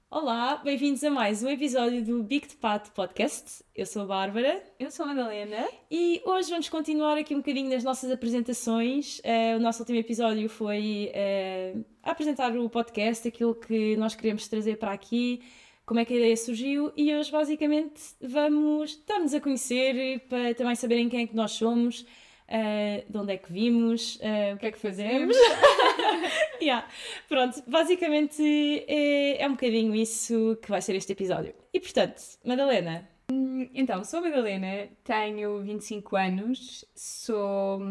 Olá, bem-vindos a mais um episódio do Big de Pato Podcast. Eu sou a Bárbara Eu sou a Madalena. e hoje vamos continuar aqui um bocadinho nas nossas apresentações. O nosso último episódio foi apresentar o podcast, aquilo que nós queremos trazer para aqui, como é que a ideia surgiu, e hoje basicamente vamos dar-nos a conhecer para também saberem quem é que nós somos, de onde é que vimos, o que é que fazemos. Yeah. Pronto, basicamente é um bocadinho isso que vai ser este episódio. E portanto, Madalena. Então, sou a Madalena, tenho 25 anos, sou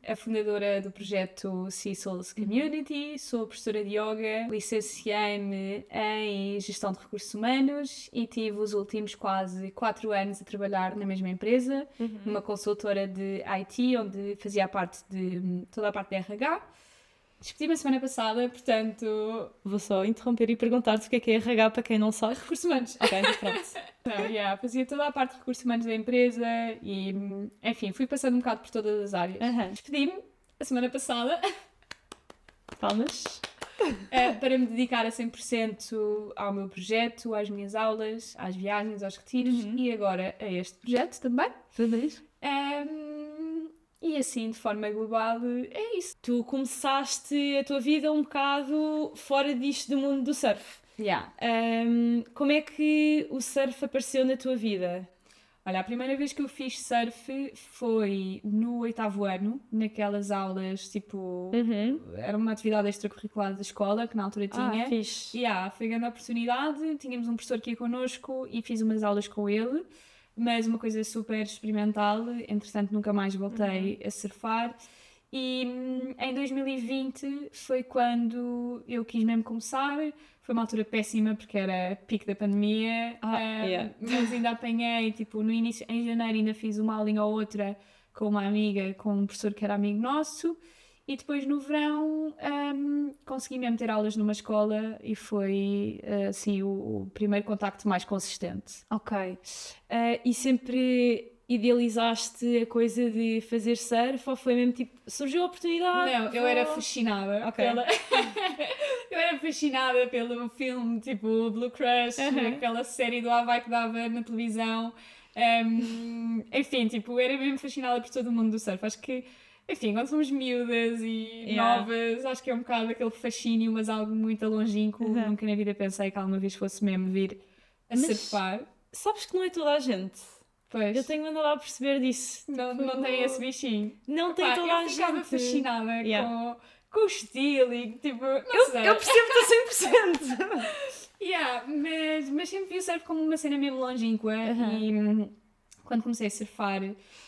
a fundadora do projeto Sea Souls Community, sou professora de yoga, licenciei-me em Gestão de Recursos Humanos e tive os últimos quase 4 anos a trabalhar na mesma empresa, numa consultora de IT, onde fazia parte de toda a parte de RH. Despedi-me a semana passada, portanto... Vou só interromper e perguntar-te o que é RH para quem não sabe. Recursos humanos. Ok, pronto. Não, fazia toda a parte de recursos humanos da empresa e, enfim, fui passando um bocado por todas as áreas. Despedi-me a semana passada Palmas. para me dedicar a 100% ao meu projeto, às minhas aulas, às viagens, aos retiros e agora a este projeto também. Feliz. E assim, de forma global, é isso. Tu começaste a tua vida um bocado fora disto do mundo do surf. Como é que o surf apareceu na tua vida? Olha, a primeira vez que eu fiz surf foi no 8º ano, naquelas aulas, tipo, era uma atividade extracurricular da escola, que na altura tinha. Fixe. Foi grande oportunidade, tínhamos um professor que ia connosco e fiz umas aulas com ele, mas uma coisa super experimental, entretanto nunca mais voltei a surfar. E em 2020 foi quando eu quis mesmo começar. Foi uma altura péssima porque era pico da pandemia, mas ainda apanhei, tipo, no início, em janeiro ainda fiz uma aulinha ou outra com uma amiga, com um professor que era amigo nosso, e depois no verão consegui mesmo ter aulas numa escola e foi, assim, o primeiro contacto mais consistente. Ok. E sempre idealizaste a coisa de fazer surf ou foi mesmo tipo, surgiu a oportunidade? Não, eu era fascinada pela... eu era fascinada pelo filme, tipo, Blue Crush, aquela série do Havaí que dava na televisão. Enfim, tipo, era mesmo fascinada por todo o mundo do surf. Acho que, enfim, quando somos miúdas e novas, acho que é um bocado aquele fascínio, mas algo muito longínquo. Nunca na vida pensei que alguma vez fosse mesmo vir a surfar. Sabes que não é toda a gente. Pois. Eu tenho andado a perceber disso. Não tem esse bichinho. Não tem toda a gente. Eu ficava fascinada com o estilo e tipo, não sei. Eu percebo-te a 100%. Mas sempre vi o surf como uma cena mesmo longínqua e quando comecei a surfar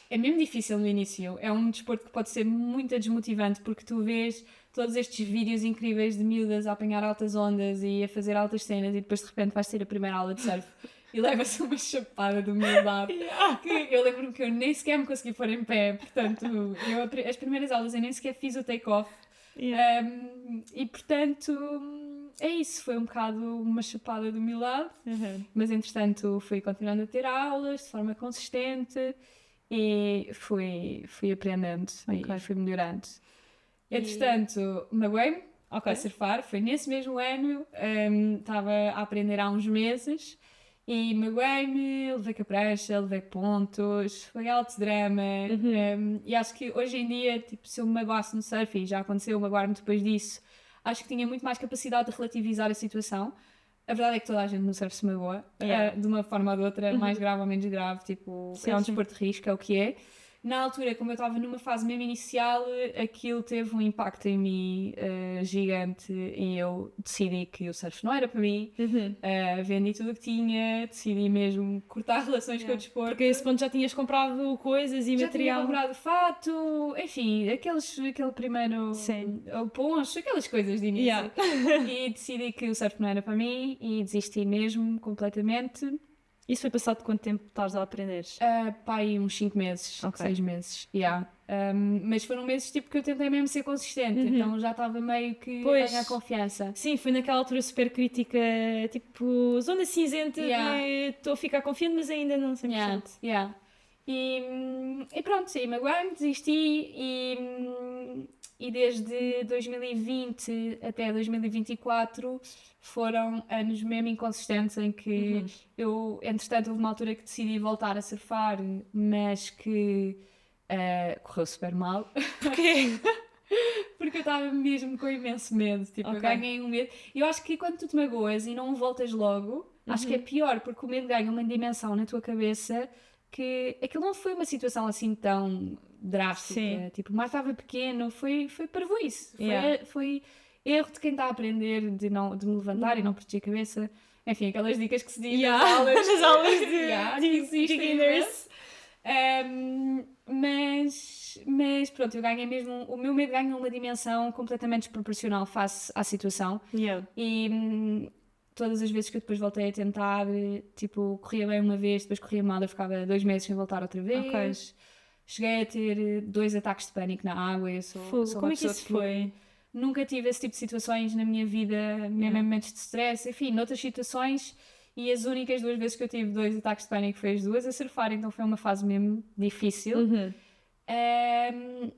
é mesmo difícil no início. É um desporto que pode ser muito desmotivante porque tu vês todos estes vídeos incríveis de miúdas a apanhar altas ondas e a fazer altas cenas e depois de repente vais ter a primeira aula de surf e leva-se uma chapada de humildade que eu lembro-me que eu nem sequer me consegui pôr em pé, portanto as primeiras aulas eu nem sequer fiz o take-off e portanto é isso, foi um bocado uma chapada de humildade, mas entretanto fui continuando a ter aulas de forma consistente e fui aprendendo e fui melhorando. Entretanto, magoei-me a surfar, foi nesse mesmo ano, estava a aprender há uns meses e magoei-me, levei com a prancha, levei pontos, foi alto drama e acho que hoje em dia, tipo, se eu me magoasse no surf, e já aconteceu magoar-me depois disso, acho que tinha muito mais capacidade de relativizar a situação. A verdade é que toda a gente no surf se magoa, de uma forma ou de outra, mais grave ou menos grave, tipo, é um desporto de risco, é o que é. Na altura, como eu estava numa fase mesmo inicial, aquilo teve um impacto em mim gigante e eu decidi que o surf não era para mim, vendi tudo o que tinha, decidi mesmo cortar relações com o desporto. Porque a esse ponto já tinhas comprado coisas e já material. Já tinha comprado fato, enfim, aquele primeiro poncho, aquelas coisas de início. E decidi que o surf não era para mim e desisti mesmo completamente. Isso foi passado quanto tempo estás a aprender? Pai, uns 5 meses, 6 meses, mas foram meses tipo que eu tentei mesmo ser consistente, então já estava meio que a ganhar confiança. Sim, foi naquela altura super crítica, tipo, zona cinzenta de estou a ficar confiante, mas ainda não 100%. E pronto, sim, magoei-me, desisti e e desde 2020 até 2024 foram anos mesmo inconsistentes em que eu, entretanto, houve uma altura que decidi voltar a surfar, mas que correu super mal. Porquê? Porque eu estava mesmo com imenso medo, tipo, eu ganhei um medo. E eu acho que quando tu te magoas e não voltas logo, acho que é pior, porque o medo ganha uma dimensão na tua cabeça que aquilo não foi uma situação assim tão drástica. Sim. Tipo, o mar estava pequeno, foi parvoíce. Yeah. Foi erro de quem está a aprender de me levantar e não proteger a cabeça. Enfim, aquelas dicas que se diz nas aulas. Nas aulas que existem, beginners. Mas pronto, eu ganhei mesmo. O meu medo ganha uma dimensão completamente desproporcional face à situação. Yeah. E todas as vezes que eu depois voltei a tentar, tipo, corria bem uma vez, depois corria mal, eu ficava 2 meses sem voltar outra vez. Cheguei a ter 2 ataques de pânico na água. Eu sou Como é que isso foi? Nunca tive esse tipo de situações na minha vida, mesmo em momentos de stress, enfim, noutras situações. E as únicas 2 vezes que eu tive 2 ataques de pânico foi as 2 a surfar, então foi uma fase mesmo difícil.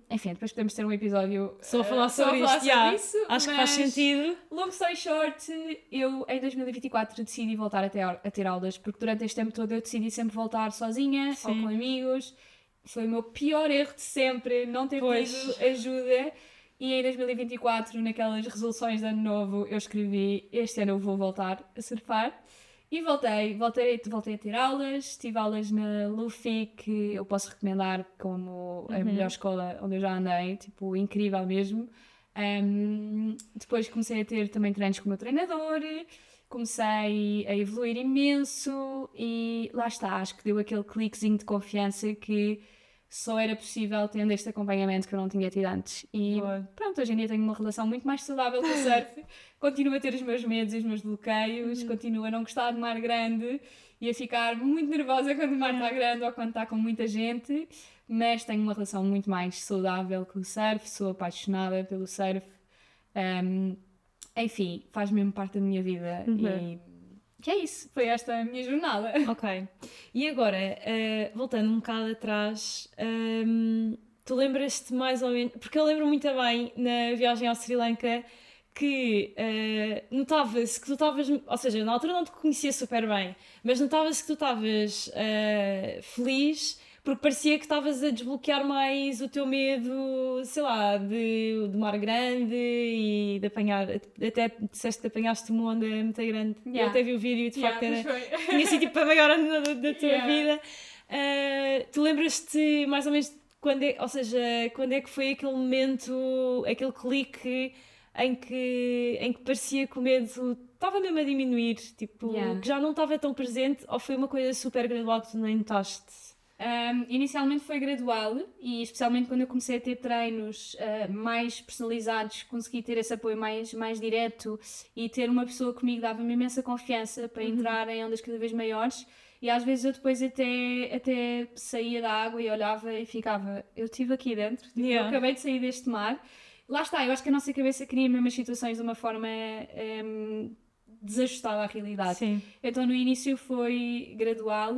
Enfim, depois podemos ter um episódio só a falar sobre isso. Acho que faz sentido. Long story short, eu em 2024 decidi voltar a ter aulas, porque durante este tempo todo eu decidi sempre voltar sozinha ou com amigos. Foi o meu pior erro de sempre, não ter tido ajuda. E em 2024, naquelas resoluções de ano novo, eu escrevi: este ano eu vou voltar a surfar. E voltei a ter aulas, tive aulas na Luffy, que eu posso recomendar como a melhor escola onde eu já andei, tipo, incrível mesmo. Depois comecei a ter também treinos com o meu treinador, comecei a evoluir imenso e lá está, acho que deu aquele cliquezinho de confiança que só era possível tendo este acompanhamento que eu não tinha tido antes. E pronto, hoje em dia tenho uma relação muito mais saudável com o surf. Continuo a ter os meus medos e os meus bloqueios, continuo a não gostar de mar grande e a ficar muito nervosa quando o mar está grande ou quando está com muita gente, mas tenho uma relação muito mais saudável com o surf, sou apaixonada pelo surf. Enfim, faz mesmo parte da minha vida e que é isso, foi esta a minha jornada. Ok. E agora, voltando um bocado atrás, tu lembras-te mais ou menos... Porque eu lembro muito bem, na viagem ao Sri Lanka, que notava-se que tu estavas... Ou seja, na altura não te conhecia super bem, mas notava-se que tu estavas feliz, porque parecia que estavas a desbloquear mais o teu medo, sei lá, de mar grande e de apanhar... Até disseste que apanhaste uma onda muito grande. Eu até vi o vídeo e de facto tinha sido tipo a maior onda da tua vida. Tu lembras-te mais ou menos quando é que foi aquele momento, aquele clique em que parecia que o medo estava mesmo a diminuir, tipo, que já não estava tão presente, ou foi uma coisa super gradual que tu nem notaste? Inicialmente foi gradual e especialmente quando eu comecei a ter treinos mais personalizados, consegui ter esse apoio mais direto e ter uma pessoa comigo dava-me imensa confiança para entrar em ondas cada vez maiores. E às vezes eu depois até saía da água e olhava e ficava, eu estive aqui dentro, tipo, eu acabei de sair deste mar. Lá está, eu acho que a nossa cabeça cria mesmo as situações de uma forma desajustada à realidade. Sim. Então no início foi gradual.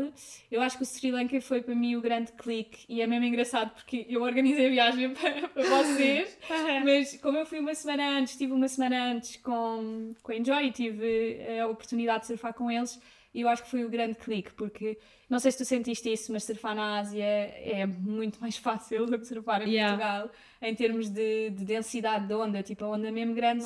Eu acho que o Sri Lanka foi para mim o grande clique e é mesmo engraçado porque eu organizei a viagem para vocês, mas como eu fui estive uma semana antes com a Enjoy e tive a oportunidade de surfar com eles. E eu acho que foi o grande clique, porque não sei se tu sentiste isso, mas surfar na Ásia é muito mais fácil do que surfar em Portugal, em termos de densidade de onda. Tipo, a onda mesmo grande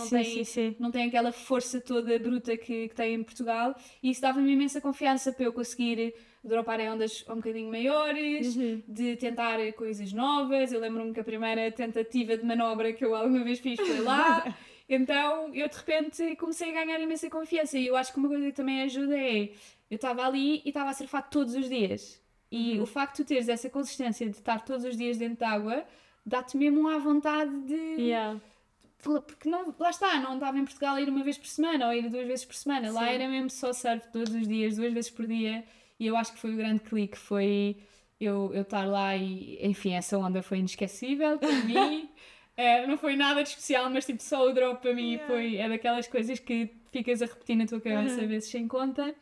não tem aquela força toda bruta que tem em Portugal, e isso dava-me imensa confiança para eu conseguir dropar em ondas um bocadinho maiores, de tentar coisas novas. Eu lembro-me que a primeira tentativa de manobra que eu alguma vez fiz foi lá. Então, eu de repente comecei a ganhar imensa confiança e eu acho que uma coisa que também ajuda é, eu estava ali e estava a surfar todos os dias e o facto de teres essa consistência de estar todos os dias dentro de água dá-te mesmo à vontade de... Porque não, lá está, não estava em Portugal a ir uma vez por semana ou a ir 2 vezes por semana, lá era mesmo só surf todos os dias, 2 vezes por dia, e eu acho que foi o grande clique, foi eu estar lá e, enfim, essa onda foi inesquecível para mim. Não foi nada de especial, mas tipo, só o drop para mim é daquelas coisas que ficas a repetir na tua cabeça a vezes sem conta.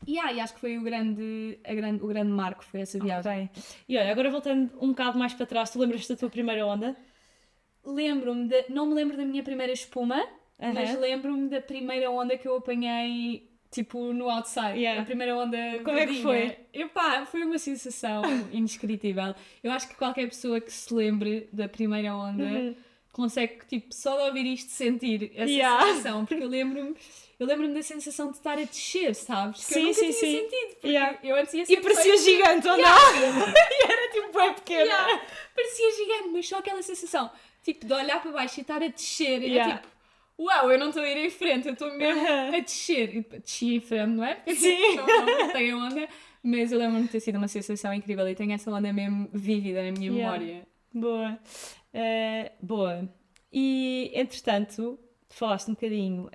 E acho que foi o grande marco, foi essa viagem. E olha, agora voltando um bocado mais para trás, tu lembras-te da tua primeira onda? não me lembro da minha primeira espuma, mas lembro-me da primeira onda que eu apanhei, tipo, no outside. A primeira onda. Como é que foi? Epá, foi uma sensação indescritível. Eu acho que qualquer pessoa que se lembre da primeira onda consegue, tipo, só de ouvir isto sentir essa sensação, porque eu lembro-me da sensação de estar a descer, sabes? Que eu nunca tinha sentido, porque eu antes ia E parecia gigante, ou não? E era tipo bem pequena. Parecia gigante, mas só aquela sensação, tipo, de olhar para baixo e estar a descer, e é tipo, uau, eu não estou a ir em frente, eu estou mesmo a descer. E desci em frente, não é? Porque sim. Não tem onda, mas eu lembro-me de ter sido uma sensação incrível e tenho essa onda mesmo vívida na minha memória. Boa. Boa. E, entretanto, falaste um bocadinho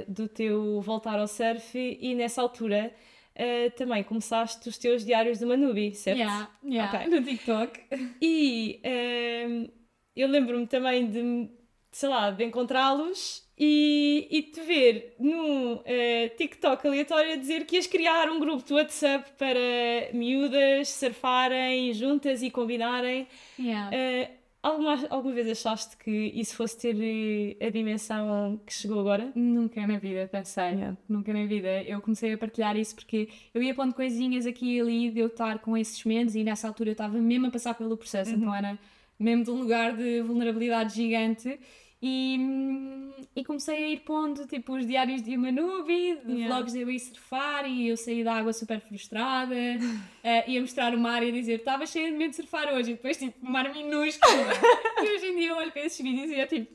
do teu voltar ao surf e nessa altura também começaste os teus diários de uma newbie, certo? Okay. No TikTok. E eu lembro-me também de encontrá-los e te ver num TikTok aleatório a dizer que ias criar um grupo de WhatsApp para miúdas surfarem juntas e combinarem. Alguma vez achaste que isso fosse ter a dimensão que chegou agora? Nunca na vida, pensei. Nunca na vida. Eu comecei a partilhar isso porque eu ia pondo coisinhas aqui e ali de eu estar com esses medos e nessa altura eu estava mesmo a passar pelo processo, então era mesmo de um lugar de vulnerabilidade gigante. E comecei a ir pondo tipo os diários de uma newbie, de vlogs de eu ir surfar e eu saí da água super frustrada, ia mostrar o mar e a dizer estava cheia de medo de surfar hoje e depois tipo mar minúsculo. E hoje em dia eu olho para esses vídeos e é tipo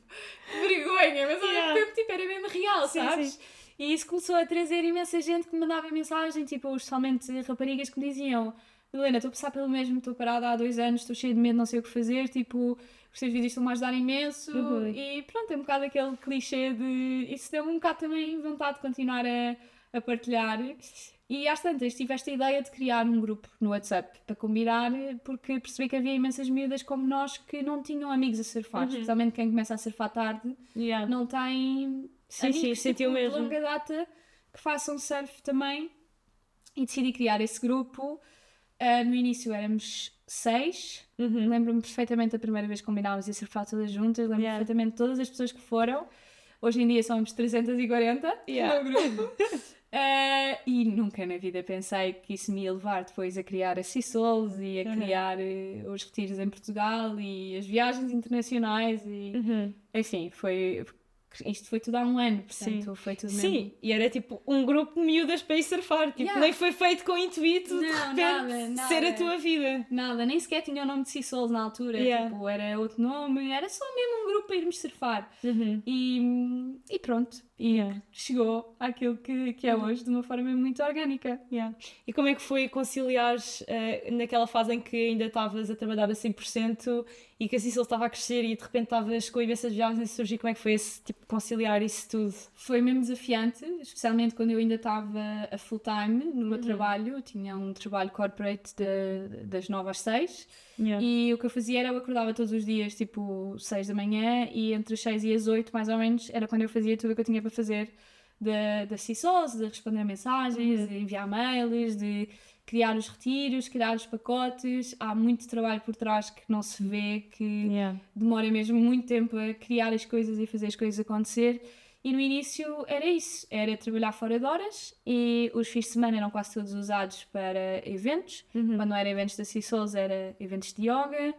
vergonha, mas ao mesmo tempo tipo, era mesmo real, sabes? Sim. E isso começou a trazer imensa gente que me mandava mensagem, tipo especialmente raparigas que me diziam Helena, estou a passar pelo mesmo, estou parada há 2 anos, estou cheia de medo, não sei o que fazer, tipo, os teus vídeos estão-me a ajudar imenso e pronto, é um bocado aquele clichê de... Isso deu-me um bocado também vontade de continuar a partilhar e às tantas tive esta ideia de criar um grupo no WhatsApp para combinar, porque percebi que havia imensas miúdas como nós que não tinham amigos a surfar, especialmente quem começa a surfar tarde, não tem amigos tipo, de longa data que façam surf também e decidi criar esse grupo. No início éramos 6, lembro-me perfeitamente da primeira vez que combinámos a surfar todas juntas, lembro-me perfeitamente de todas as pessoas que foram. Hoje em dia somos 340 no grupo. E nunca na vida pensei que isso me ia levar depois a criar a Sea Souls e a criar os retiros em Portugal e as viagens internacionais e enfim, isto foi tudo há 1 ano, portanto foi tudo mesmo. Sim, e era tipo um grupo de miúdas para ir surfar, tipo, nem foi feito com o intuito de repente nada. ser a tua vida. Nada, nem sequer tinha o nome de Sea Souls na altura, tipo, era outro nome, era só mesmo um grupo para irmos surfar. E pronto, chegou àquilo que é hoje de uma forma muito orgânica. E como é que foi conciliar naquela fase em que ainda estavas a trabalhar a 100% e que a Sea Souls estava a crescer e de repente estavas com imensas viagens a surgir, como é que foi esse tipo conciliar isso tudo? Foi mesmo desafiante, especialmente quando eu ainda estava a full time no meu trabalho. Eu tinha um trabalho corporate das 9 às 6 e o que eu fazia era eu acordava todos os dias tipo 6 da manhã e entre as 6 e as 8 mais ou menos era quando eu fazia tudo o que eu tinha para fazer da Sea Souls, de responder a mensagens, de enviar mails, de criar os retiros, criar os pacotes. Há muito trabalho por trás que não se vê, que demora mesmo muito tempo a criar as coisas e fazer as coisas acontecer. E no início era isso, era trabalhar fora de horas e os fins de semana eram quase todos usados para eventos. Quando não era eventos da Sea Souls, era eventos de yoga.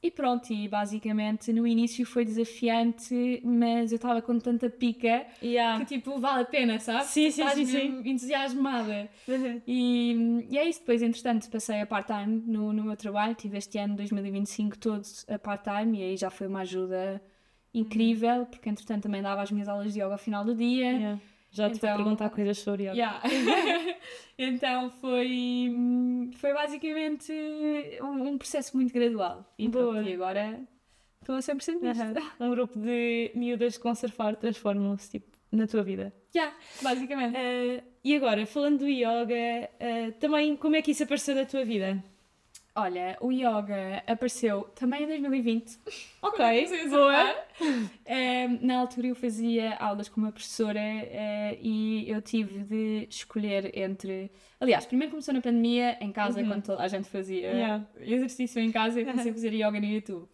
E pronto, e basicamente no início foi desafiante, mas eu estava com tanta pica que tipo, vale a pena, sabe? Sim. Entusiasmada. E é isso, depois entretanto passei a part-time no meu trabalho, tive este ano 2025 todo a part-time e aí já foi uma ajuda incrível, porque entretanto também dava as minhas aulas de yoga ao final do dia. Já te vou perguntar coisas sobre yoga. Então foi basicamente um processo muito gradual. E agora estou a 100% nisto. Um grupo de miúdas que vão surfar transformam-se tipo, na tua vida. Basicamente. E agora, falando do yoga, também como é que isso apareceu na tua vida? Olha, o yoga apareceu também em 2020. Ok, boa. Na altura eu fazia aulas com uma professora e eu tive de escolher entre... Aliás, primeiro começou na pandemia, em casa, quando toda a gente fazia exercício em casa, eu comecei a fazer yoga no YouTube.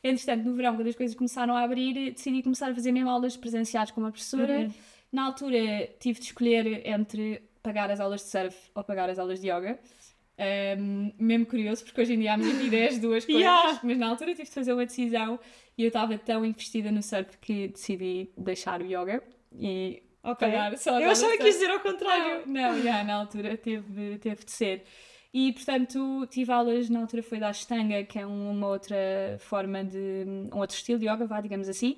Entretanto, no verão, quando as coisas começaram a abrir, decidi começar a fazer mesmo aulas presenciais com uma professora. Na altura tive de escolher entre pagar as aulas de surf ou pagar as aulas de yoga. Mesmo curioso, porque hoje em dia a minha vida é as duas coisas, mas na altura tive de fazer uma decisão e eu estava tão investida no surf que decidi deixar o yoga e pagar só as Eu aulas achava de que surf. ias dizer ao contrário. Não, na altura teve de ser. E, portanto, tive aulas, na altura foi da Ashtanga, que é uma outra forma um outro estilo de yoga, digamos assim.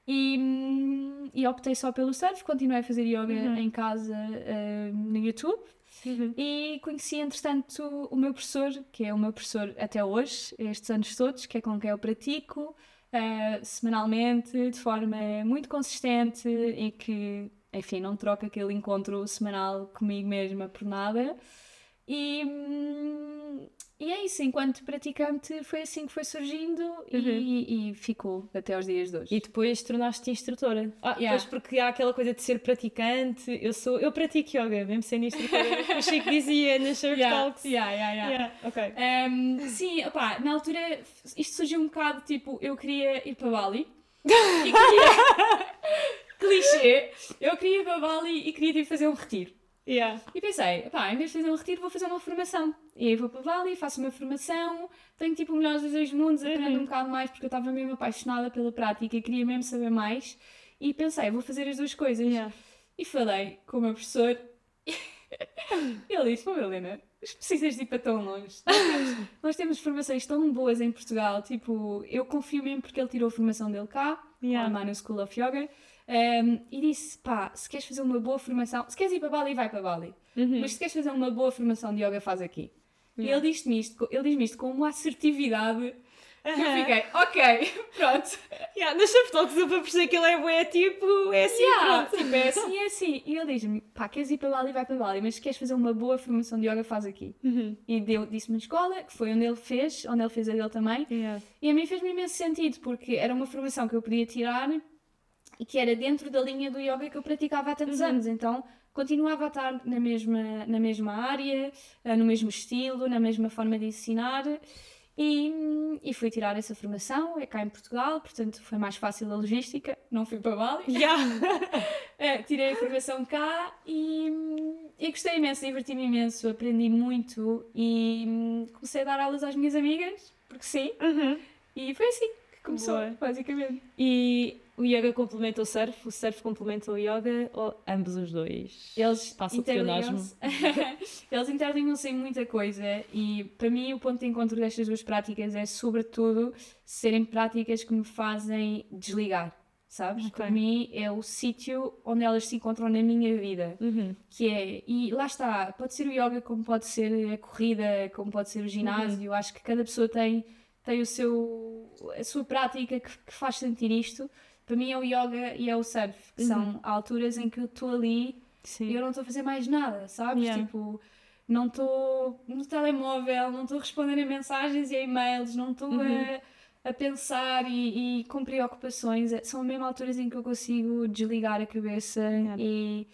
E optei só pelo surf, continuei a fazer yoga em casa, no YouTube. E conheci, entretanto, o meu professor, que é o meu professor até hoje, estes anos todos, que é com quem eu pratico, semanalmente, de forma muito consistente e que, enfim, não troco aquele encontro semanal comigo mesma por nada. E é isso, enquanto praticante foi assim que foi surgindo e ficou até aos dias de hoje. E depois tornaste-te instrutora. Pois porque há aquela coisa de ser praticante. Eu pratico yoga, mesmo sendo instrutora. O Chico dizia nas Surf Talks. Ok. Sim, opá, na altura isto surgiu um bocado, tipo, eu queria ir para Bali. E clichê, eu queria ir para Bali e queria tipo, fazer um retiro. E pensei, em vez de fazer um retiro vou fazer uma formação. E aí vou para Bali, faço uma formação, tenho tipo o melhor dos dois mundos, aprendo um bocado mais porque eu estava mesmo apaixonada pela prática e queria mesmo saber mais. E pensei, vou fazer as duas coisas. E falei com o meu professor e ele disse, Helena, precisas de ir para tão longe. Nós temos formações tão boas em Portugal, tipo, eu confio mesmo porque ele tirou a formação dele cá, lá no School of Yoga. E disse, se queres fazer uma boa formação, se queres ir para Bali, vai para Bali. Mas se queres fazer uma boa formação de yoga, faz aqui. E ele diz-me isto com uma assertividade que eu fiquei, ok, pronto. Nas Surf Talks eu para perceber que ele é bué, tipo, é assim, pronto. Tipo, é assim. E ele diz-me, queres ir para Bali, vai para Bali, mas se queres fazer uma boa formação de yoga, faz aqui. E disse-me uma escola, que foi onde ele fez a dele também. E a mim fez-me imenso sentido, porque era uma formação que eu podia tirar e que era dentro da linha do yoga que eu praticava há tantos anos, então continuava a estar na mesma área, no mesmo estilo, na mesma forma de ensinar e fui tirar essa formação, é cá em Portugal, portanto foi mais fácil a logística, não fui para Bali. Tirei a formação cá e gostei imenso, diverti-me imenso, aprendi muito e comecei a dar aulas às minhas amigas, porque sim, e foi assim que começou, basicamente. E o yoga complementa o surf complementa o yoga ou ambos os dois? Eles Passa o pleonasmo. Eles interligam-se em muita coisa e para mim o ponto de encontro destas duas práticas é sobretudo serem práticas que me fazem desligar, sabes? Para mim é o sítio onde elas se encontram na minha vida, que é, e lá está, pode ser o yoga como pode ser a corrida, como pode ser o ginásio, eu acho que cada pessoa tem a sua prática que faz sentir isto. Para mim é o yoga e é o surf, que são alturas em que eu estou ali e eu não estou a fazer mais nada, sabes? Tipo, não estou no telemóvel, não estou a responder a mensagens e a e-mails, não estou a pensar e com preocupações. São mesmo alturas em que eu consigo desligar a cabeça e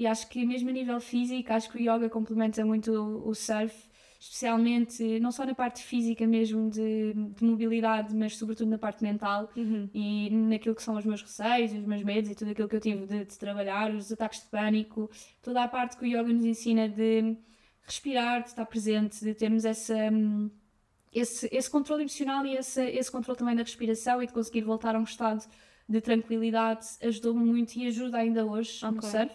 acho que mesmo a nível físico, acho que o yoga complementa muito o surf, especialmente, não só na parte física mesmo de mobilidade, mas sobretudo na parte mental e naquilo que são os meus receios, os meus medos e tudo aquilo que eu tive de trabalhar, os ataques de pânico, toda a parte que o yoga nos ensina de respirar, de estar presente, de termos esse controle emocional e esse controle também da respiração e de conseguir voltar a um estado de tranquilidade, ajudou-me muito e ajuda ainda hoje no surf.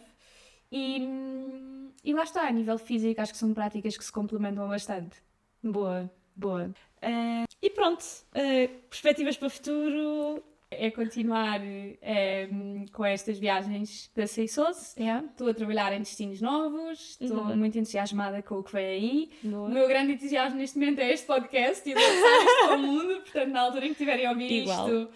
E lá está, a nível físico, acho que são práticas que se complementam bastante. Boa. E pronto, perspectivas para o futuro? É continuar com estas viagens da Seychelles. Estou a trabalhar em destinos novos, estou muito entusiasmada com o que vem aí. O meu grande entusiasmo neste momento é este podcast e lançar isto ao mundo, portanto na altura em que estiverem a ouvir isto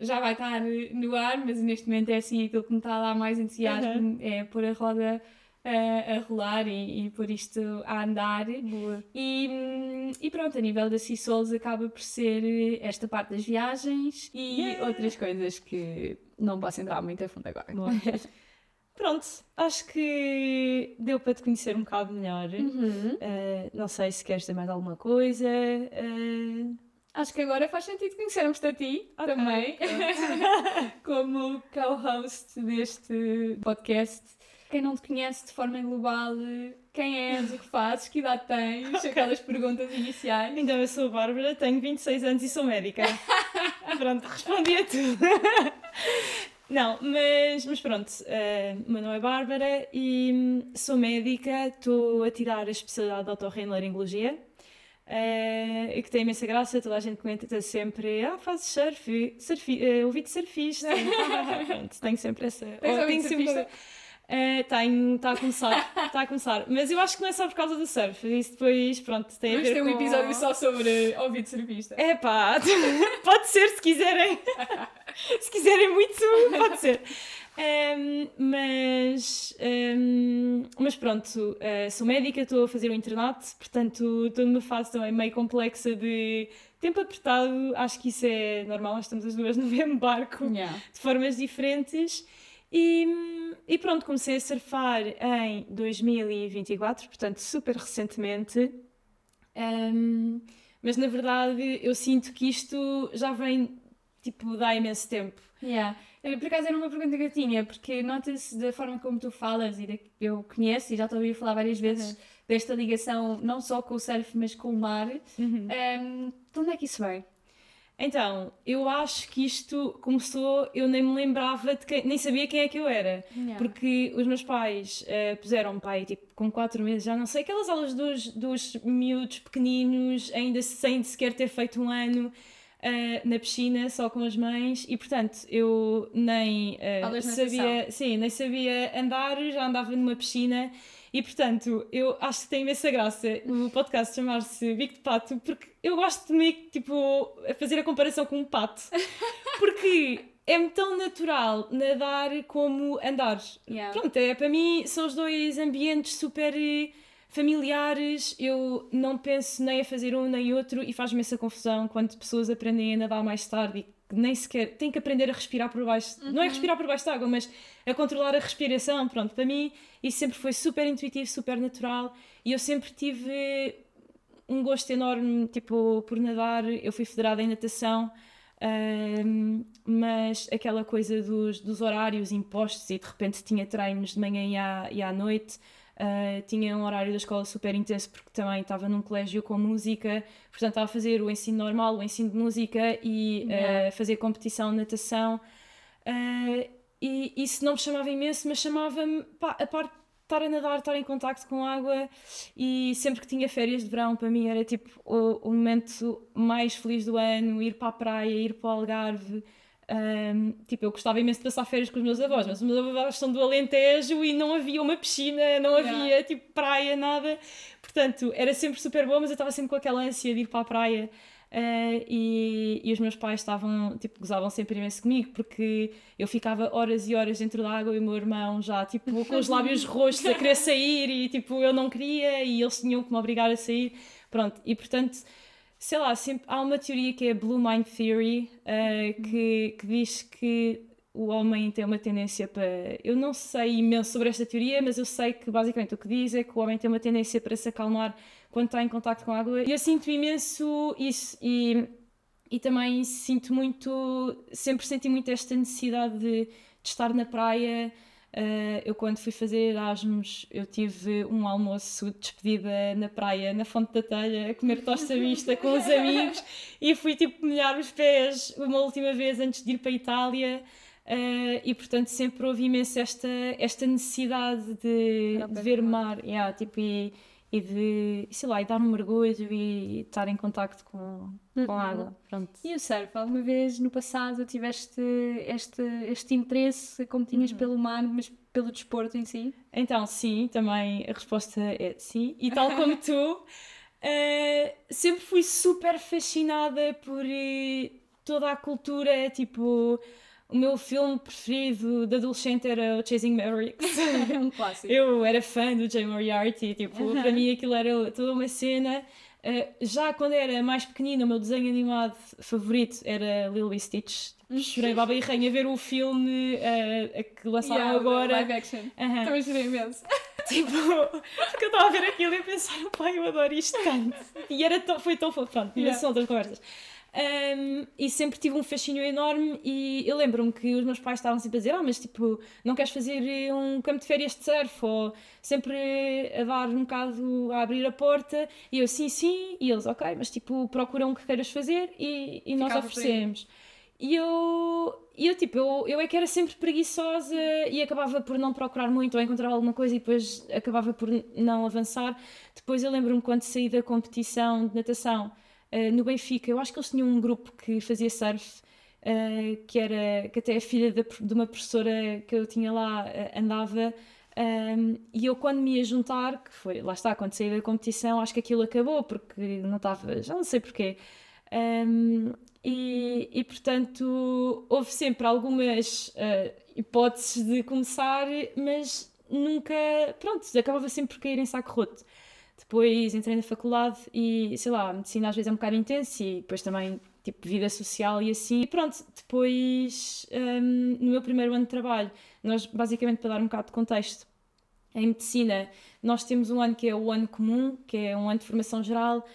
já vai estar no ar, mas neste momento é assim aquilo que me está a dar mais entusiasmo, é pôr a roda a rolar e pôr isto a andar. Boa. E pronto, a nível da Sea Souls acaba por ser esta parte das viagens e outras coisas que não posso entrar muito a fundo agora. Boa. Pronto, acho que deu para te conhecer um bocado melhor. Não sei se queres dizer mais alguma coisa. Acho que agora faz sentido conhecermos-te a ti também, como co-host deste podcast. Quem não te conhece de forma global, quem és, o que fazes, que idade tens, aquelas perguntas iniciais. Então, eu sou a Bárbara, tenho 26 anos e sou médica. Pronto, respondi a tudo. Não, mas pronto, o meu nome é Bárbara e sou médica, estou a tirar a especialidade de otorrinolaringologia. Que tem imensa graça, toda a gente comenta sempre: fazes surf, ouvi-te surfista. Pronto, tenho sempre essa. Tens surfista? Está a começar. Mas eu acho que não é só por causa do surf, isso depois, pronto, tem a ver ter um com... episódio só sobre ouvir de surfista. Pode ser se quiserem. Se quiserem muito, pode ser. Mas pronto, sou médica, estou a fazer o internato, portanto estou numa fase também meio complexa de tempo apertado. Acho que isso é normal, nós estamos as duas no mesmo barco, de formas diferentes. E pronto, comecei a surfar em 2024, portanto super recentemente. Mas na verdade eu sinto que isto já vem tipo de há imenso tempo. Por acaso era uma pergunta que eu tinha, porque nota-se da forma como tu falas e eu conheço e já te ouvi falar várias vezes desta ligação não só com o surf mas com o mar. De onde é que isso vem? Então, eu acho que isto começou, eu nem me lembrava de quem, nem sabia quem é que eu era, porque os meus pais puseram-me pai tipo com 4 meses, já não sei, aquelas aulas dos miúdos pequeninos, ainda sem sequer ter feito um ano, na piscina, só com as mães, e portanto eu nem nem sabia andar, já andava numa piscina. E portanto, eu acho que tem imensa graça o podcast chamar-se Bico de Pato, porque eu gosto de me, tipo, fazer a comparação com um pato. Porque é-me tão natural nadar como andar. Pronto, para mim são os dois ambientes super familiares, eu não penso nem a fazer um nem outro e faz-me essa confusão quando pessoas aprendem a nadar mais tarde e nem sequer têm que aprender a respirar por baixo, não é respirar por baixo da água, mas a controlar a respiração. Pronto, para mim isso sempre foi super intuitivo, super natural e eu sempre tive um gosto enorme tipo, por nadar. Eu fui federada em natação, mas aquela coisa dos horários impostos e de repente tinha treinos de manhã e à noite. Tinha um horário da escola super intenso porque também estava num colégio com música, portanto estava a fazer o ensino normal, o ensino de música e fazer competição de natação, e isso não me chamava imenso, mas chamava-me a parte de estar a nadar, estar em contacto com a água. E sempre que tinha férias de verão, para mim era tipo o momento mais feliz do ano, ir para a praia, ir para o Algarve. Tipo, eu gostava imenso de passar férias com os meus avós, mas os meus avós são do Alentejo e não havia uma piscina, não havia tipo praia, nada. Portanto, era sempre super bom, mas eu estava sempre com aquela ânsia de ir para a praia. E os meus pais tipo, gozavam sempre imenso comigo, porque eu ficava horas e horas dentro da água e o meu irmão já, tipo, com os lábios roxos a querer sair e, tipo, eu não queria e eles tinham que me obrigar a sair. Pronto, e portanto... Sei lá, sempre, há uma teoria que é a Blue Mind Theory, que diz que o homem tem uma tendência para... Eu não sei imenso sobre esta teoria, mas eu sei que basicamente o que diz é que o homem tem uma tendência para se acalmar quando está em contacto com a água. E eu sinto imenso isso e também sinto muito... Sempre senti muito esta necessidade de estar na praia. Eu quando fui fazer Erasmus eu tive um almoço de despedida na praia, na Fonte da Telha, a comer tosta mista com os amigos e fui tipo molhar os pés uma última vez antes de ir para a Itália. E portanto sempre houve imenso esta necessidade de ver mar, tipo, e de, sei lá, e dar um mergulho e estar em contacto com a água. Pronto. E o surf, alguma vez no passado tiveste este interesse como tinhas pelo mar, mas pelo desporto em si? Então sim, também a resposta é sim, e tal como tu, sempre fui super fascinada por toda a cultura, tipo... o meu filme preferido de adolescente era o Chasing Mavericks. É um clássico. Eu era fã do Jay Moriarty, tipo, para mim aquilo era toda uma cena. Já quando era mais pequenina, o meu desenho animado favorito era Lilo e Stitch. Chorei baba e rainha a ver o filme que lançaram agora. Live action. Também chorei imenso. Tipo, porque eu estava a ver aquilo e a pensar, pai, eu adoro isto tanto. E foi tão fofo, pronto, são outras conversas. E sempre tive um fascínio enorme e eu lembro-me que os meus pais estavam sempre a dizer mas tipo, não queres fazer um campo de férias de surf? Ou sempre a dar um bocado, a abrir a porta e eu, sim, e eles, ok, mas tipo, procura um que queiras fazer e nós oferecemos. E eu é que era sempre preguiçosa e acabava por não procurar muito ou encontrar alguma coisa e depois acabava por não avançar. Depois eu lembro-me quando saí da competição de natação no Benfica, eu acho que eles tinham um grupo que fazia surf, que até a filha de uma professora que eu tinha lá andava, e eu quando me ia juntar, que foi, lá está, quando saí da competição, acho que aquilo acabou, porque não estava, já não sei porquê. E portanto, houve sempre algumas hipóteses de começar, mas nunca, pronto, acabava sempre por cair em saco roto. Depois entrei na faculdade e, sei lá, a medicina às vezes é um bocado intensa e depois também, tipo, vida social e assim. E pronto, depois, no meu primeiro ano de trabalho, nós, basicamente, para dar um bocado de contexto, em medicina, nós temos um ano que é o ano comum, que é um ano de formação geral,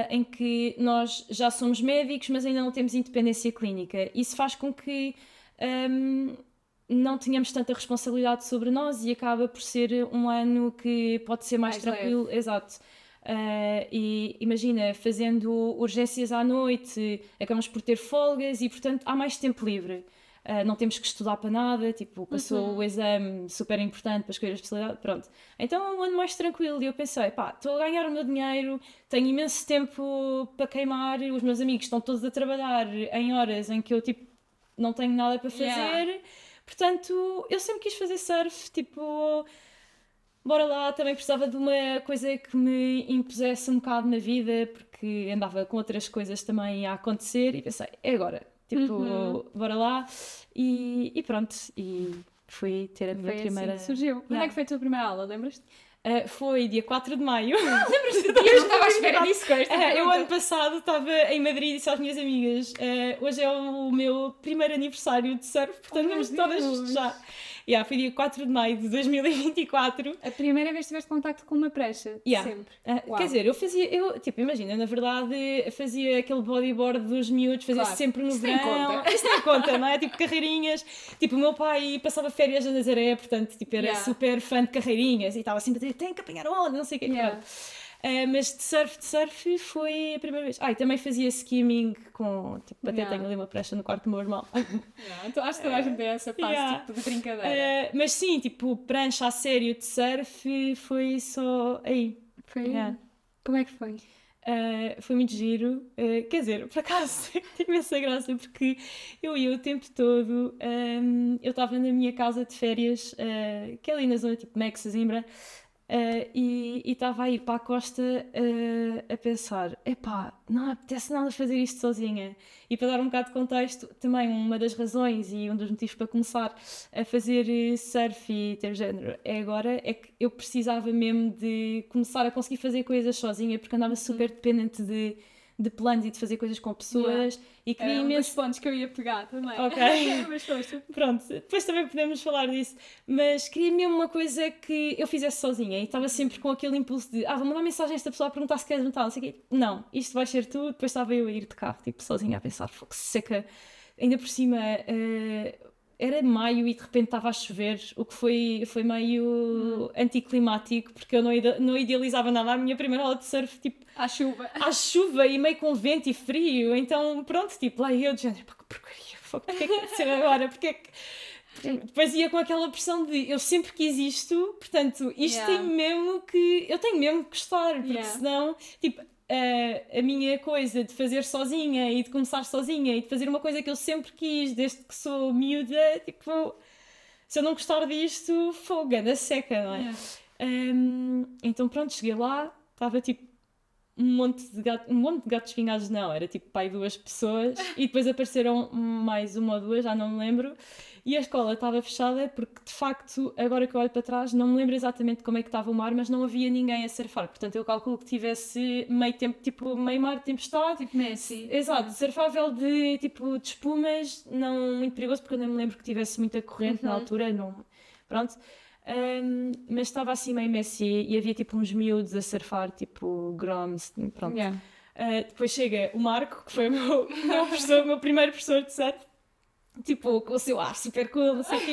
em que nós já somos médicos, mas ainda não temos independência clínica. Isso faz com que não tenhamos tanta responsabilidade sobre nós e acaba por ser um ano que pode ser mais tranquilo. Leve. Exato. E imagina, fazendo urgências à noite, acabamos por ter folgas e, portanto, há mais tempo livre. Não temos que estudar para nada, tipo, passou o exame super importante para escolher a especialidade, pronto. Então é um ano mais tranquilo e eu pensei, estou a ganhar o meu dinheiro, tenho imenso tempo para queimar, os meus amigos estão todos a trabalhar em horas em que eu, tipo, não tenho nada para fazer, portanto, eu sempre quis fazer surf, tipo, bora lá, também precisava de uma coisa que me impusesse um bocado na vida, porque andava com outras coisas também a acontecer e pensei, é agora. Tipo, bora lá e pronto, e fui ter a minha primeira... Assim, surgiu. Quando é que foi a tua primeira aula, lembras-te? Foi dia 4 de maio. Lembras-te? Eu não estava à espera disso com esta eu ano passado estava em Madrid e disse às minhas amigas, hoje é o meu primeiro aniversário de surf, portanto vamos todas já. Foi dia 4 de maio de 2024. A primeira vez que tiveste contacto com uma prancha, sempre. Quer dizer, tipo, imagina, na verdade, fazia aquele bodyboard dos miúdos, fazia sempre no verão. Isso não conta, não é? Tipo, carreirinhas. Tipo, o meu pai passava férias na Nazaré, portanto, tipo, era super fã de carreirinhas e estava sempre a dizer, tem que apanhar onda, não sei o que. Mas de surf foi a primeira vez. E também fazia skimming com, tipo, até tenho ali uma prancha no quarto do meu irmão. Então acho que toda a gente tem essa fase tipo, de brincadeira. Mas sim, tipo, prancha a sério de surf foi só aí. Foi? Como é que foi? Foi muito giro. Quer dizer, por acaso, tive essa graça porque eu ia o tempo todo. Eu estava na minha casa de férias, que é ali na zona tipo Mex, Zimbra. E estava a ir para a costa a pensar, não apetece nada fazer isto sozinha. E para dar um bocado de contexto, também uma das razões e um dos motivos para começar a fazer surf e ter género é que eu precisava mesmo de começar a conseguir fazer coisas sozinha, porque andava super dependente de planos e de fazer coisas com pessoas e queria imenso... dos pontos que eu ia pegar também. Ok. Mas força. Pronto, depois também podemos falar disso, mas queria mesmo uma coisa que eu fizesse sozinha e estava sempre com aquele impulso de vou mandar mensagem a esta pessoa a perguntar se queres juntar, não sei o quê. Não, isto vai ser tu. Depois estava eu a ir de carro, tipo, sozinha a pensar, fogo seca, ainda por cima era maio e de repente estava a chover, o que foi meio anticlimático, porque eu não idealizava nada. A minha primeira aula de surf, tipo, à chuva e meio com vento e frio, então pronto, tipo, lá eu de género, que porcaria, porque é que vai ser agora, porque é que... Depois ia com aquela pressão de eu sempre quis isto, portanto isto eu tenho mesmo que gostar, porque senão, tipo, a minha coisa de fazer sozinha e de começar sozinha e de fazer uma coisa que eu sempre quis desde que sou miúda, tipo, se eu não gostar disto, fogo, anda seca, não é? Então pronto, cheguei lá, estava tipo um monte de gatos pingados, não, era tipo pai 2 pessoas e depois apareceram mais uma ou duas, já não me lembro, e a escola estava fechada porque de facto, agora que eu olho para trás, não me lembro exatamente como é que estava o mar, mas não havia ninguém a surfar, portanto eu calculo que tivesse meio tempo, tipo meio mar de tempestade, Tipo Messi. exato, surfável de tipo de espumas, não muito perigoso porque eu não me lembro que tivesse muita corrente na altura, não, pronto. Mas estava assim meio messy e havia tipo uns miúdos a surfar, tipo groms, pronto. Yeah. Depois chega o Marco, que foi o meu primeiro professor de surf, tipo com o seu ar super cool, não sei o quê,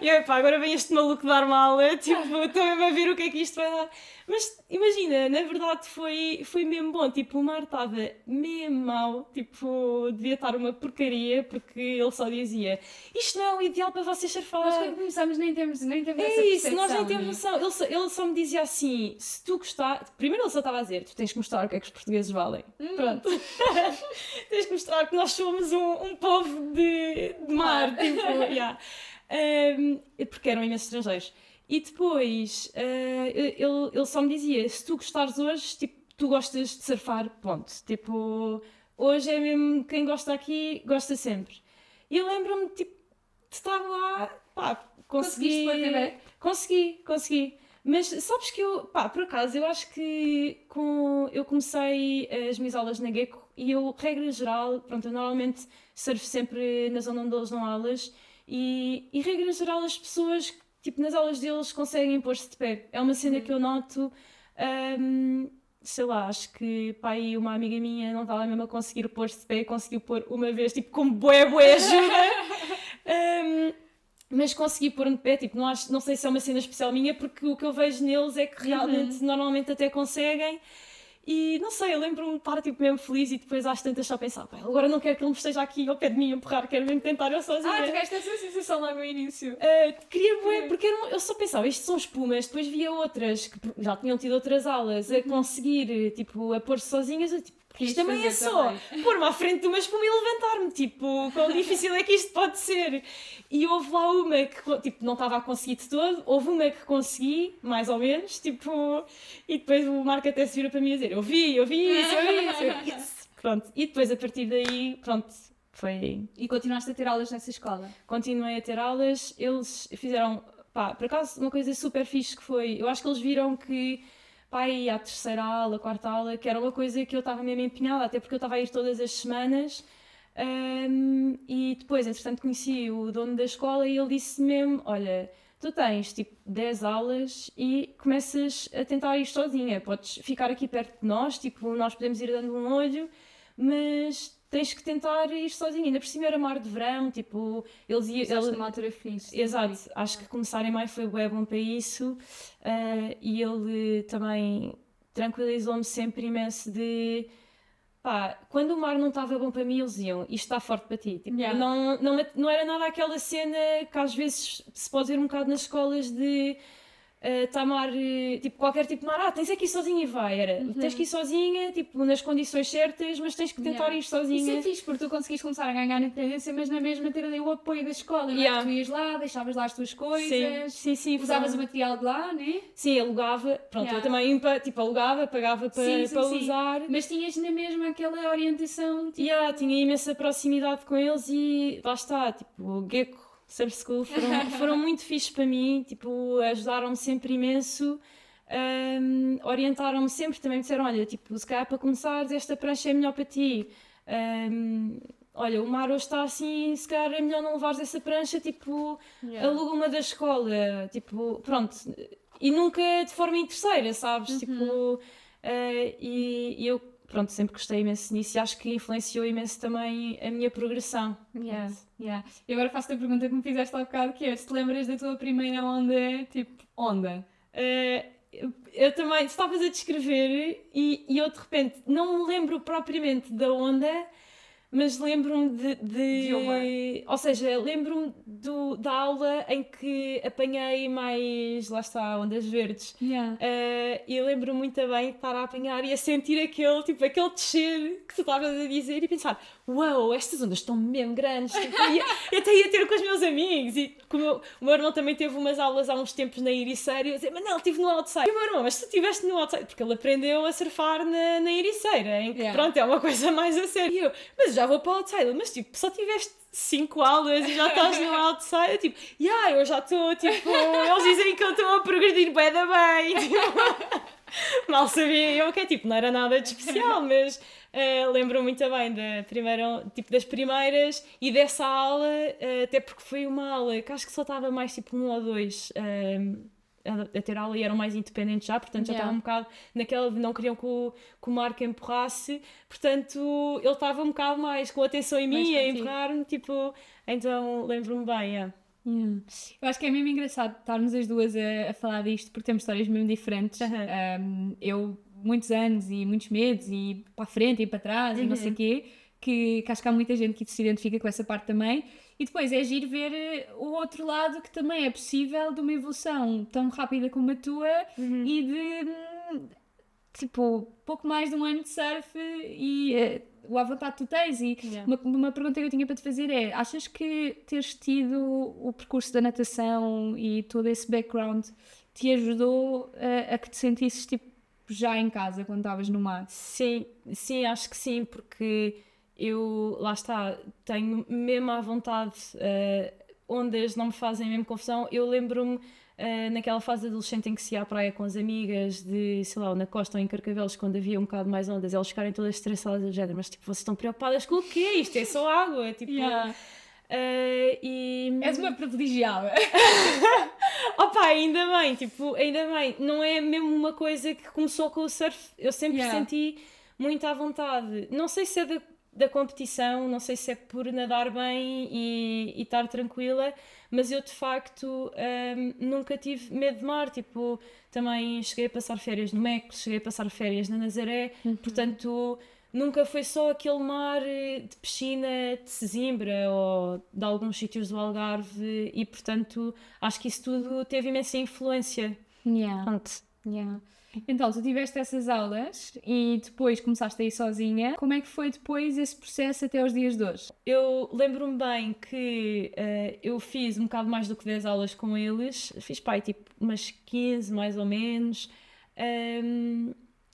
e eu, pá, agora vem este maluco dar-me aula, tipo, estou mesmo a ver o que é que isto vai dar. Mas imagina, na verdade foi mesmo bom, tipo, o mar estava mesmo mau, tipo, devia estar uma porcaria, porque ele só dizia, isto não é o ideal para vocês Nós surfar. quando começamos nem temos essa Isso, nós nem percepção, temos né? noção. Ele só me dizia assim: se tu gostar. Primeiro, ele só estava a dizer: tu tens que mostrar o que é que os portugueses valem. Pronto. Tens que mostrar que nós somos um povo de mar. Tipo, yeah. Porque eram imensos estrangeiros. E depois, ele só me dizia: se tu gostares hoje, tipo, tu gostas de surfar, ponto. Tipo, hoje é mesmo quem gosta aqui, gosta sempre. E eu lembro-me, tipo, de estar lá, pá. Conseguiste pôr TV? Consegui. Mas sabes que eu, pá, por acaso, eu acho que eu comecei as minhas aulas na Gecko e eu, regra geral, pronto, eu normalmente surfo sempre na zona onde eles dão aulas e regra geral as pessoas, tipo, nas aulas deles conseguem pôr-se de pé. É uma cena que eu noto, sei lá, acho que, pá, e uma amiga minha não estava mesmo a conseguir pôr-se de pé, conseguiu pôr uma vez, tipo, com bué ajuda. Mas consegui pôr-me de pé, tipo, não sei se é uma cena especial minha, porque o que eu vejo neles é que realmente, normalmente até conseguem. E não sei, eu lembro-me de estar tipo, mesmo feliz e depois às tantas só pensar, pá, agora não quero que ele me esteja aqui ao pé de mim a empurrar, quero mesmo tentar eu sozinha. Tiveste essa sensação logo no início. Queria bué, porque eu só pensava, isto são espumas, depois via outras que já tinham tido outras aulas a conseguir, tipo, a pôr-se sozinhas, eu, tipo, isto também é só pôr-me à frente de uma espuma e levantar-me, tipo, quão difícil é que isto pode ser? E houve lá uma que, tipo, não estava a conseguir de todo, houve uma que consegui, mais ou menos, tipo, e depois o Marco até se vira para mim a dizer, eu vi isso, yes! Pronto, e depois a partir daí, pronto, foi... E continuaste a ter aulas nessa escola? Continuei a ter aulas, eles fizeram, pá, por acaso uma coisa super fixe que foi, eu acho que eles viram que pá, aí à terceira aula, à quarta aula, que era uma coisa que eu estava mesmo empenhada, até porque eu estava a ir todas as semanas. E depois, entretanto, conheci o dono da escola e ele disse mesmo: olha, tu tens tipo 10 aulas e começas a tentar ir sozinha, podes ficar aqui perto de nós, tipo, nós podemos ir dando um olho, mas tens que tentar ir sozinha. Ainda por cima era mar de verão, tipo, eles iam. Numa altura fixe. Exato, acho que começar em maio foi bem bom para isso. E ele também tranquilizou-me sempre imenso de pá, quando o mar não estava bom para mim, eles iam, isto está forte para ti. Tipo, não era nada aquela cena que às vezes se pode ver um bocado nas escolas de está mar, tipo, qualquer tipo de mar, tens que ir sozinha e vai, tens que ir sozinha, tipo, nas condições certas, mas tens que tentar ir sozinha. Isso é fixe, porque tu conseguiste começar a ganhar independência, mas na mesma ter ali o apoio da escola, não é? Tu ias lá, deixavas lá as tuas coisas, sim, usavas o material de lá, não é? Sim, alugava, pronto, eu também, tipo, alugava, pagava para usar. Mas tinhas na mesma aquela orientação, tipo... Tinha imensa proximidade com eles e lá está, tipo, o Gecko Surf School foram muito fixes para mim, tipo, ajudaram-me sempre imenso, orientaram-me sempre, também me disseram, olha, tipo, se calhar para começares esta prancha é melhor para ti, olha, o mar hoje está assim, se calhar é melhor não levares essa prancha, tipo, aluga uma da escola, tipo, pronto, e nunca de forma interesseira, sabes, tipo, e eu, pronto, sempre gostei imenso nisso e acho que influenciou imenso também a minha progressão. E agora faço-te a pergunta que me fizeste há bocado, que é, se te lembras da tua primeira onda, tipo, onda? Eu também estavas a descrever e eu de repente não me lembro propriamente da onda, mas lembro-me de uma. Ou seja, lembro-me da aula em que apanhei mais, lá está, ondas verdes. E lembro-me muito bem de estar a apanhar e a sentir aquele descer que tu estavas a dizer e pensar, uau, estas ondas estão mesmo grandes. Tipo, eu até ia ter com os meus amigos. E o meu irmão também teve umas aulas há uns tempos na Ericeira. E eu dizia, mas não, estive no outside. E o meu irmão, mas tu estiveste no outside? Porque ele aprendeu a surfar na Ericeira, em que pronto, é uma coisa mais a sério. E eu, mas já vou para o outside. Mas tipo, só tiveste 5 aulas e já estás no outside. Eu, tipo, eu já estou, tipo, eles dizem que eu estou a progredir bem da bem. Tipo, mal sabia eu que tipo, não era nada de especial, mas lembro-me muito bem das primeiras e dessa aula, até porque foi uma aula que acho que só estava mais tipo 1 ou 2 a ter aula e eram mais independentes já, portanto já estava um bocado naquela de não queriam que o Marco empurrasse, portanto ele estava um bocado mais com atenção em mim, a empurrar-me, tipo, então lembro-me bem, Eu acho que é mesmo engraçado estarmos as duas a falar disto, porque temos histórias mesmo diferentes. Eu, muitos anos e muitos medos, e para a frente e para trás, e não sei o quê, que acho que há muita gente que se identifica com essa parte também. E depois é giro ver o outro lado, que também é possível, de uma evolução tão rápida como a tua, e de, tipo, pouco mais de um ano de surf e o à vontade que tu tens. E uma pergunta que eu tinha para te fazer é, achas que teres tido o percurso da natação e todo esse background te ajudou a que te sentisses tipo já em casa quando estavas no mar? Sim, acho que sim, porque eu, lá está, tenho mesmo à vontade, ondas não me fazem mesmo confusão. Eu lembro-me naquela fase adolescente em que se ia à praia com as amigas de, sei lá, ou na costa ou em Carcavelos, quando havia um bocado mais ondas, elas ficarem todas estressadas do género, mas tipo, vocês estão preocupadas com o quê? Isto é só água, tipo... És uma privilegiada. Opa, ainda bem, não é mesmo uma coisa que começou com o surf, eu sempre senti muito à vontade, não sei se é da competição, não sei se é por nadar bem e estar tranquila, mas eu de facto nunca tive medo de mar, tipo, também cheguei a passar férias no Meco, cheguei a passar férias na Nazaré, portanto nunca foi só aquele mar de piscina de Sesimbra ou de alguns sítios do Algarve e portanto acho que isso tudo teve imensa influência. Então, tu tiveste essas aulas e depois começaste a ir sozinha. Como é que foi depois esse processo até aos dias de hoje? Eu lembro-me bem que eu fiz um bocado mais do que 10 aulas com eles. Fiz, tipo, umas 15 mais ou menos.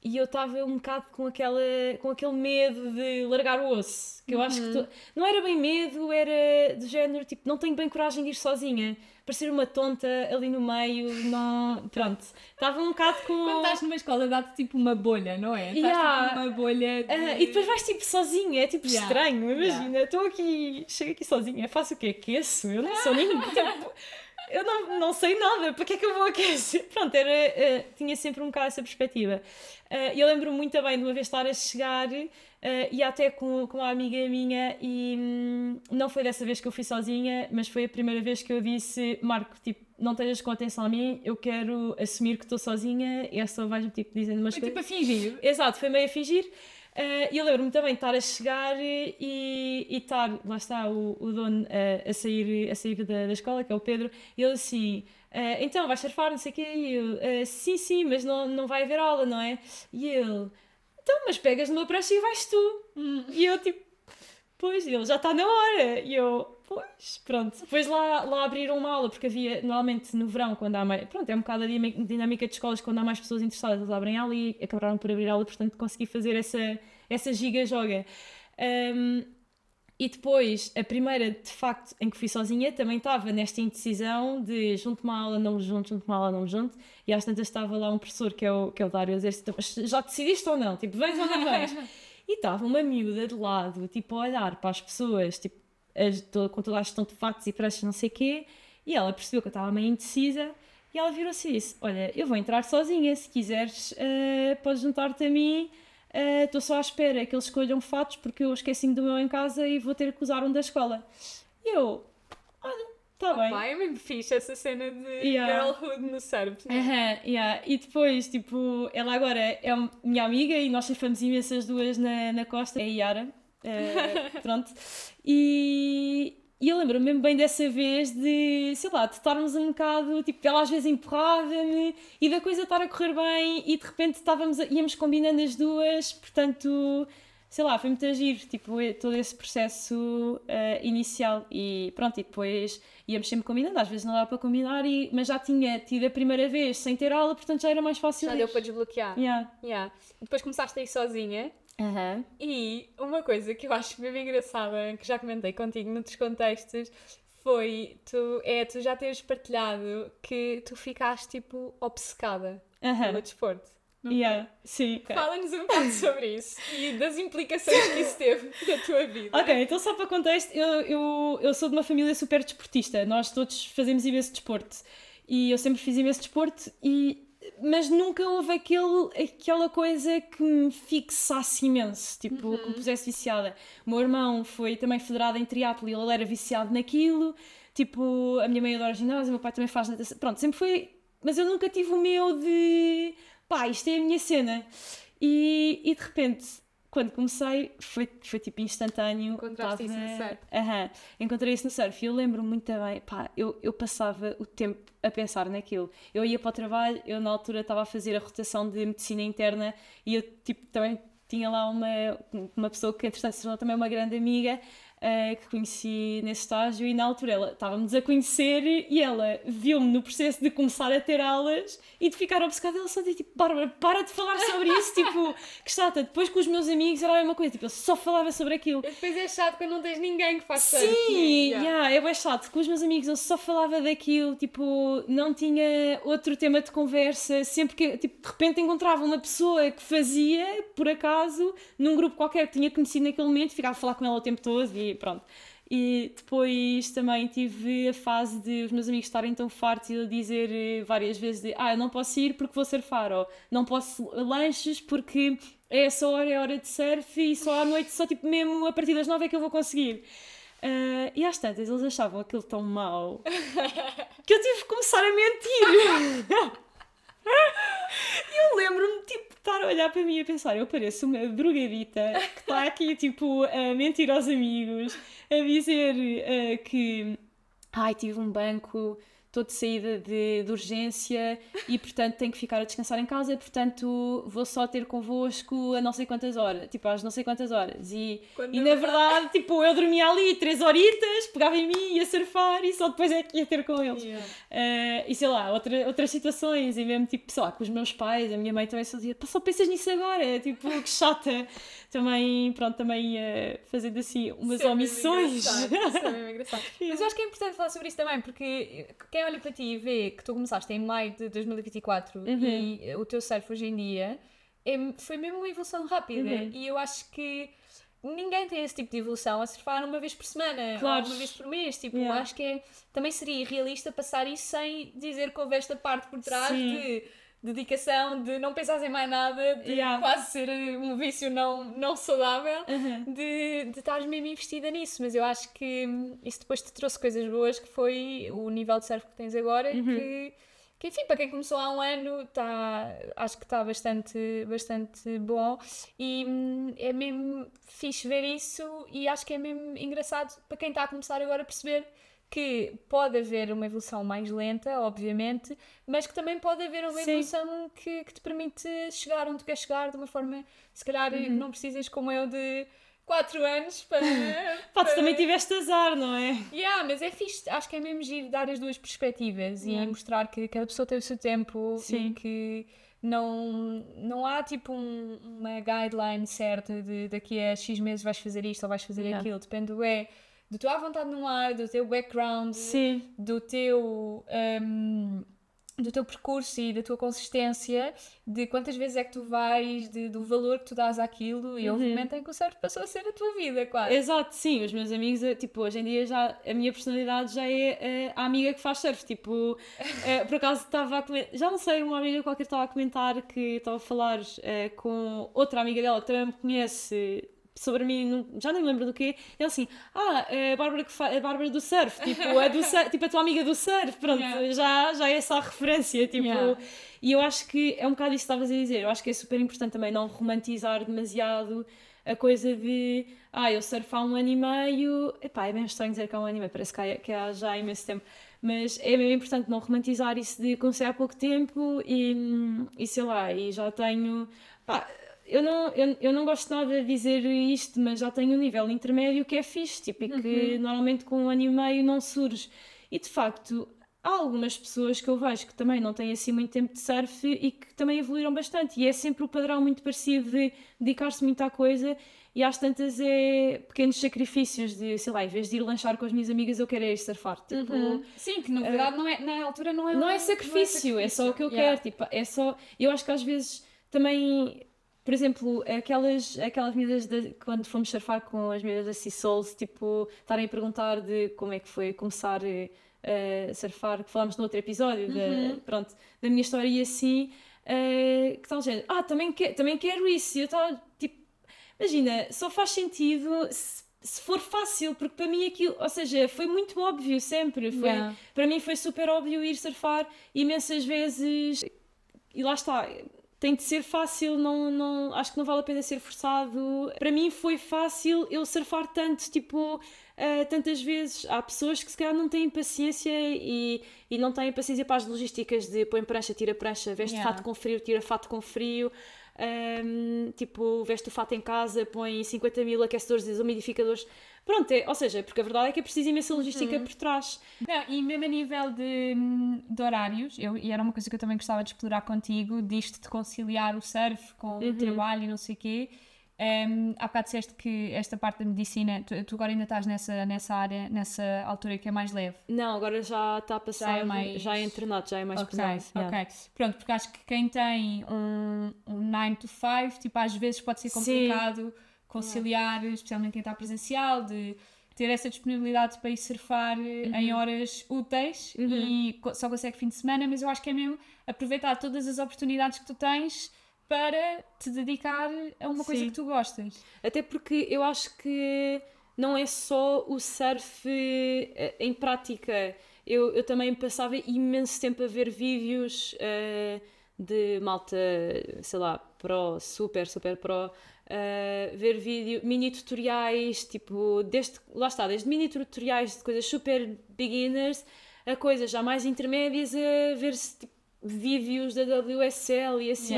E eu estava um bocado com aquele medo de largar o osso. Que eu acho que não era bem medo, era do género, tipo, não tenho bem coragem de ir sozinha. Parecer uma tonta ali no meio, não... Pronto. Estava um bocado com... Quando estás numa escola dá-te tipo uma bolha, não é? Estás tipo uma bolha de... e depois vais tipo sozinha, é tipo estranho, imagina. Estou aqui, chego aqui sozinha, faço o quê? Aqueço? Eu não sou ninguém. Tipo, eu não sei nada, para que é que eu vou aquecer? Pronto, tinha sempre um bocado essa perspectiva. Eu lembro-me muito bem de uma vez estar a chegar e até com uma amiga minha e não foi dessa vez que eu fui sozinha, mas foi a primeira vez que eu disse, Marco, tipo, não estejas com atenção a mim, eu quero assumir que estou sozinha e essa vais-me tipo dizendo umas coisas. Foi tipo a fingir. Exato, foi meio a fingir. E eu lembro-me também de estar a chegar e estar, lá está o dono a sair da escola, que é o Pedro, e ele assim, então vais surfar, não sei o quê, e eu, sim, mas não vai haver aula, não é? E ele, então, mas pegas no meu prancha e vais tu. E eu tipo, pois, ele já está na hora. E eu, pois, pronto. Depois lá abriram uma aula, porque havia, normalmente no verão, quando há mais... Pronto, é um bocado a dinâmica de escolas, quando há mais pessoas interessadas, eles abrem aula e acabaram por abrir aula, portanto consegui fazer essa giga-joga. E depois, a primeira, de facto, em que fui sozinha, também estava nesta indecisão de junto-me à aula, não me junto, junto-me à aula, não me junto. E às tantas estava lá um professor, que é o Dário, a dizer, mas já decidiste ou não? Tipo, vens ou não vens? E estava uma miúda de lado, tipo, a olhar para as pessoas, tipo, com toda a gestão de factos e prestes, não sei o quê, e ela percebeu que eu estava meio indecisa, e ela virou-se e disse, olha, eu vou entrar sozinha, se quiseres, podes juntar-te a mim, estou só à espera que eles escolham fatos, porque eu esqueci-me do meu em casa e vou ter que usar um da escola. E eu, olha, está bem. É mesmo fixe essa cena de girlhood no surf. E depois, tipo, ela agora é minha amiga e nós surfamos imensas duas na costa, é a Yara, pronto. E eu lembro-me mesmo bem dessa vez de, sei lá, de estarmos um bocado, tipo, ela às vezes empurrava-me e da coisa estar a correr bem e de repente íamos combinando as duas, portanto, sei lá, foi muito agir, tipo, todo esse processo inicial e pronto, e depois íamos sempre combinando, às vezes não dava para combinar, mas já tinha tido a primeira vez sem ter aula, portanto já era mais fácil. Já deu para desbloquear. Yeah. Depois começaste a ir sozinha. E uma coisa que eu acho mesmo engraçada, que já comentei contigo noutros contextos, foi tu já teres partilhado que tu ficaste tipo obcecada pelo desporto. Sim. Fala-nos um pouco sobre isso e das implicações que isso teve na tua vida. Ok, então só para contexto, eu sou de uma família super desportista, nós todos fazemos imenso desporto e eu sempre fiz imenso desporto, mas nunca houve aquela coisa que me fixasse imenso, tipo, que me pusesse viciada. O meu irmão foi também federado em triatlo e ele era viciado naquilo, tipo, a minha mãe adora ginásio, o meu pai também faz natação, pronto, sempre foi, mas eu nunca tive o meu de... pá, isto é a minha cena. E de repente, quando comecei, foi tipo instantâneo. Encontraste isso no surf. Encontrei isso no surf e eu lembro-me muito bem, pá, eu passava o tempo a pensar naquilo. Eu ia para o trabalho, eu na altura estava a fazer a rotação de medicina interna e eu tipo também tinha lá uma pessoa que entretanto se tornou também uma grande amiga, que conheci nesse estágio e na altura estávamos a conhecer e ela viu-me no processo de começar a ter aulas e de ficar obcecada. Ela só dizia tipo, Bárbara, para de falar sobre isso, tipo, que chata. Depois com os meus amigos era a mesma coisa, tipo, eu só falava sobre aquilo. E depois é chato quando não tens ninguém que faz surf. Sim, é bem chato. Com os meus amigos eu só falava daquilo, tipo, não tinha outro tema de conversa. Sempre que, tipo, de repente encontrava uma pessoa que fazia, por acaso, num grupo qualquer que tinha conhecido naquele momento, ficava a falar com ela o tempo todo e pronto. E depois também tive a fase de os meus amigos estarem tão fartos e eu dizer várias vezes de eu não posso ir porque vou surfar, ou não posso lanches porque é hora de surf e só à noite, só tipo mesmo a partir das 9 é que eu vou conseguir. E às tantas eles achavam aquilo tão mau que eu tive que começar a mentir. E eu lembro-me tipo de estar a olhar para mim e a pensar, eu pareço uma drogadita que está aqui tipo a mentir aos amigos, a dizer que tive um banco todo de saída de urgência e portanto tenho que ficar a descansar em casa, portanto vou só ter convosco a não sei quantas horas, tipo às não sei quantas horas e na verdade tipo eu dormia ali 3 horitas, pegava em mim, ia surfar e só depois é que ia ter com eles. E sei lá, outras situações e mesmo tipo, sei lá, com os meus pais, a minha mãe também só dizia, só pensas nisso agora, tipo, que chata. Também ia fazendo assim umas omissões. Isso é mesmo engraçado. Mas eu acho que é importante falar sobre isso também, porque quem olha para ti e vê que tu começaste em maio de 2024 e o teu surf hoje em dia foi mesmo uma evolução rápida. E eu acho que ninguém tem esse tipo de evolução a surfar uma vez por semana, ou uma vez por mês. Tipo, acho que também seria irrealista passar isso sem dizer que houve esta parte por trás de dedicação, de não pensares em mais nada, de quase ser um vício não saudável, de estares mesmo investida nisso. Mas eu acho que isso depois te trouxe coisas boas, que foi o nível de surf que tens agora, que enfim, para quem começou há um ano, acho que está bastante bom e é mesmo fixe ver isso e acho que é mesmo engraçado para quem está a começar agora a perceber que pode haver uma evolução mais lenta, obviamente, mas que também pode haver uma evolução que te permite chegar onde tu queres chegar de uma forma, se calhar, que não precisas como eu de 4 anos para... Tu também tiveste azar, não é? Mas é fixe, acho que é mesmo giro dar as duas perspectivas e mostrar que cada pessoa tem o seu tempo e que não há tipo uma guideline certa de daqui a X meses vais fazer isto ou vais fazer aquilo, depende do teu à vontade no ar, do teu background, do teu percurso e da tua consistência, de quantas vezes é que tu vais, do valor que tu dás àquilo e houve um momento em que o surf passou a ser a tua vida, quase. Exato, sim, os meus amigos, tipo, hoje em dia já, a minha personalidade já é a amiga que faz surf, tipo, por acaso estava a comentar, já não sei, uma amiga qualquer estava a comentar que estava a falar com outra amiga dela que também me conhece sobre mim, já nem me lembro do quê, e ela assim, a Bárbara do surf, tipo, tipo a tua amiga do surf, pronto, já é essa a referência, tipo, e eu acho que é um bocado isso que estavas a dizer, eu acho que é super importante também não romantizar demasiado a coisa de, eu surfo há 1 ano e meio, é bem estranho dizer que há 1 ano e meio, parece que há já imenso tempo, mas é mesmo importante não romantizar isso de comecei há pouco tempo e sei lá, e já tenho, eu não gosto nada de dizer isto, mas já tenho um nível intermédio que é fixe, tipo, e que normalmente com 1 ano e meio não surge. E de facto, há algumas pessoas que eu vejo que também não têm assim muito tempo de surf e que também evoluíram bastante. E é sempre o padrão muito parecido de dedicar-se muito à coisa. E às tantas é pequenos sacrifícios de, sei lá, em vez de ir lanchar com as minhas amigas, eu quero ir surfar. Tipo, Sim, que na verdade não é, na altura não é sacrifício, é só o que eu quero. Tipo, é só. Eu acho que às vezes também, por exemplo, aquelas miúdas quando fomos surfar com as miúdas da Sea Souls, tipo, estarem a perguntar de como é que foi começar a surfar, que falámos no outro episódio, pronto, da minha história e assim, que tal gente? Também quero isso. E eu estava tipo. Imagina, só faz sentido se for fácil, porque para mim aquilo, ou seja, foi muito óbvio sempre. Para mim foi super óbvio ir surfar imensas vezes e lá está. Tem de ser fácil, acho que não vale a pena ser forçado. Para mim foi fácil eu surfar tanto, tipo, tantas vezes. Há pessoas que se calhar não têm paciência e não têm paciência para as logísticas de põe prancha, tira prancha, veste fato com frio, tira fato com frio. Tipo, veste o fato em casa, põe 50 mil aquecedores e desumidificadores. Pronto, ou seja, porque a verdade é que é preciso imensa logística por trás. Não, e mesmo a nível de horários, e era uma coisa que eu também gostava de explorar contigo, disto de conciliar o surf com o trabalho e não sei o quê. Há bocado disseste que esta parte da medicina, tu agora ainda estás nessa área, nessa altura que é mais leve. Não, agora já está a passar, já é internato, já é mais pesado. Ok, pronto, porque acho que quem tem um 9 to 5, tipo, às vezes pode ser complicado conciliar, especialmente quem está presencial, de ter essa disponibilidade para ir surfar em horas úteis e só consegue fim de semana, mas eu acho que é mesmo aproveitar todas as oportunidades que tu tens para te dedicar a uma coisa que tu gostas. Até porque eu acho que não é só o surf em prática. Eu também passava imenso tempo a ver vídeos de malta, sei lá, pro, super pro, ver mini tutoriais, tipo, desde mini tutoriais de coisas super beginners a coisas já mais intermédias, a ver-se tipo, vídeos da WSL e assim.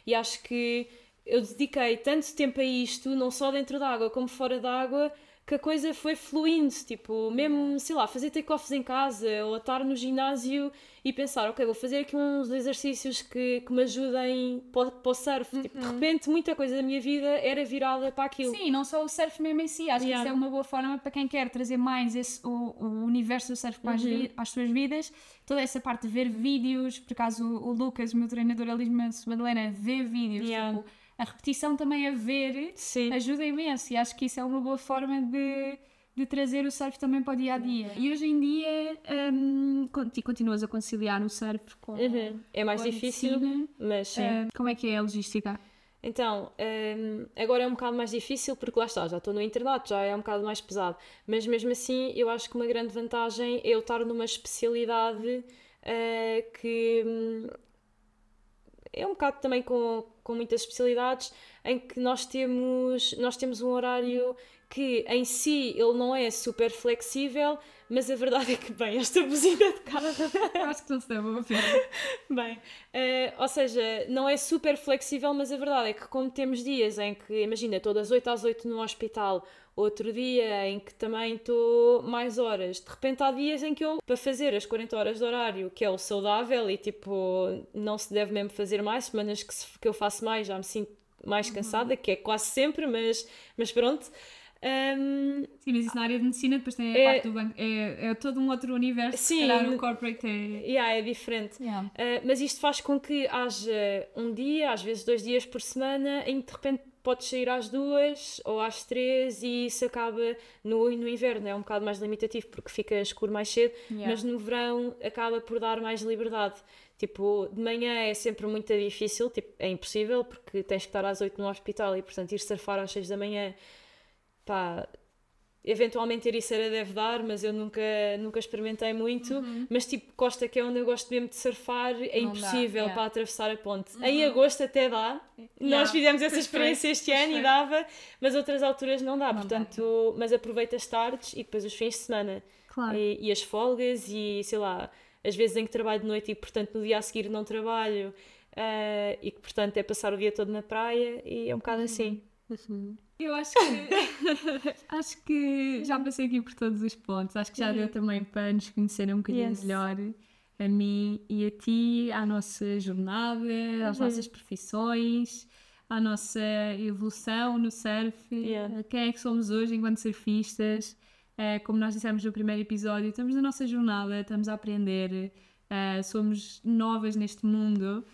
E acho que eu dediquei tanto tempo a isto, não só dentro da água como fora da água, que a coisa foi fluindo, tipo, mesmo, sei lá, fazer take-offs em casa ou estar no ginásio e pensar, ok, vou fazer aqui uns exercícios que me ajudem para o surf. Tipo, de repente, muita coisa da minha vida era virada para aquilo. Sim, não só o surf mesmo em si, acho que isso é uma boa forma para quem quer trazer mais o universo do surf para as suas vidas, toda essa parte de ver vídeos, por acaso o Lucas, o meu treinador, ele diz-me, Madalena, vê vídeos, tipo, a repetição também a ver ajuda imenso e acho que isso é uma boa forma de trazer o surf também para o dia-a-dia. E hoje em dia continuas a conciliar o surf com é mais com a difícil, medicina. mas sim. Como é que é a logística? Então, agora é um bocado mais difícil porque lá está, já estou no internato, já é um bocado mais pesado, mas mesmo assim eu acho que uma grande vantagem é eu estar numa especialidade que é um bocado também com muitas especialidades em que nós temos um horário que em si ele não é super flexível, mas a verdade é que, bem, esta buzina de carro... Acho que não se deve ouvir. Bem, ou seja, não é super flexível, mas a verdade é que como temos dias em que, imagina, estou das 8 às 8 no hospital, outro dia em que também estou mais horas, de repente há dias em que eu, para fazer as 40 horas de horário, que é o saudável e tipo, não se deve mesmo fazer mais, semanas que eu faço mais já me sinto mais cansada, que é quase sempre, mas pronto. Sim, mas isso na área de medicina depois tem a parte do banco, é todo um outro universo. Sim, se calhar o corporate é diferente. Mas isto faz com que haja um dia, às vezes 2 dias por semana, em que de repente podes sair às 2 ou às 3 e isso acaba no inverno, é um bocado mais limitativo porque fica escuro mais cedo, mas no verão acaba por dar mais liberdade. Tipo, de manhã é sempre muito difícil, tipo, é impossível porque tens que estar às 8 no hospital e portanto ir surfar às 6 da manhã, pá, eventualmente Ericeira deve dar, mas eu nunca experimentei muito, mas tipo, Costa, que é onde eu gosto mesmo de surfar, é não impossível para atravessar a ponte. Em agosto até dá, nós fizemos essa experiência este ano e dava, mas outras alturas não dá, portanto, mas aproveita as tardes e depois os fins de semana. Claro. E as folgas e sei lá, às vezes em que trabalho de noite e portanto no dia a seguir não trabalho. e que, portanto, é passar o dia todo na praia e é um bocado assim. Eu acho que já passei aqui por todos os pontos. Acho que já deu também para nos conhecerem um bocadinho melhor, a mim e a ti, à nossa jornada, às nossas profissões, à nossa evolução no surf, quem é que somos hoje enquanto surfistas. Como nós dissemos no primeiro episódio, estamos na nossa jornada, estamos a aprender, somos novas neste mundo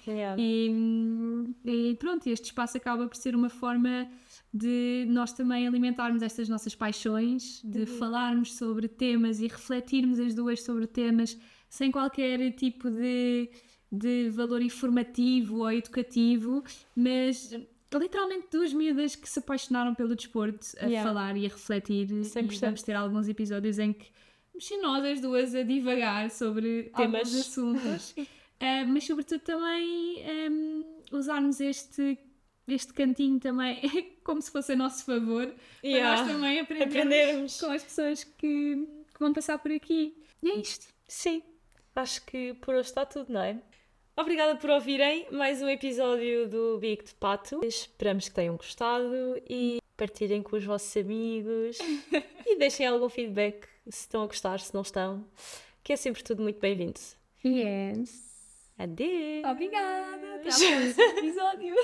e pronto, este espaço acaba por ser uma forma de nós também alimentarmos estas nossas paixões, de falarmos sobre temas e refletirmos as duas sobre temas sem qualquer tipo de valor informativo ou educativo, mas literalmente duas miúdas que se apaixonaram pelo desporto a falar e a refletir. 100%. E vamos ter alguns episódios em que nós as duas a divagar sobre temas, alguns assuntos, mas sobretudo também usarmos este cantinho também como se fosse a nosso favor, para nós também aprendermos com as pessoas que vão passar por aqui. E é isto. Sim, acho que por hoje está tudo, não é? Obrigada por ouvirem mais um episódio do Bico de Pato. Esperamos que tenham gostado e partilhem com os vossos amigos e deixem algum feedback se estão a gostar, se não estão, que é sempre tudo muito bem-vindo. Yes. Adeus. Obrigada. Até ao próximo episódio.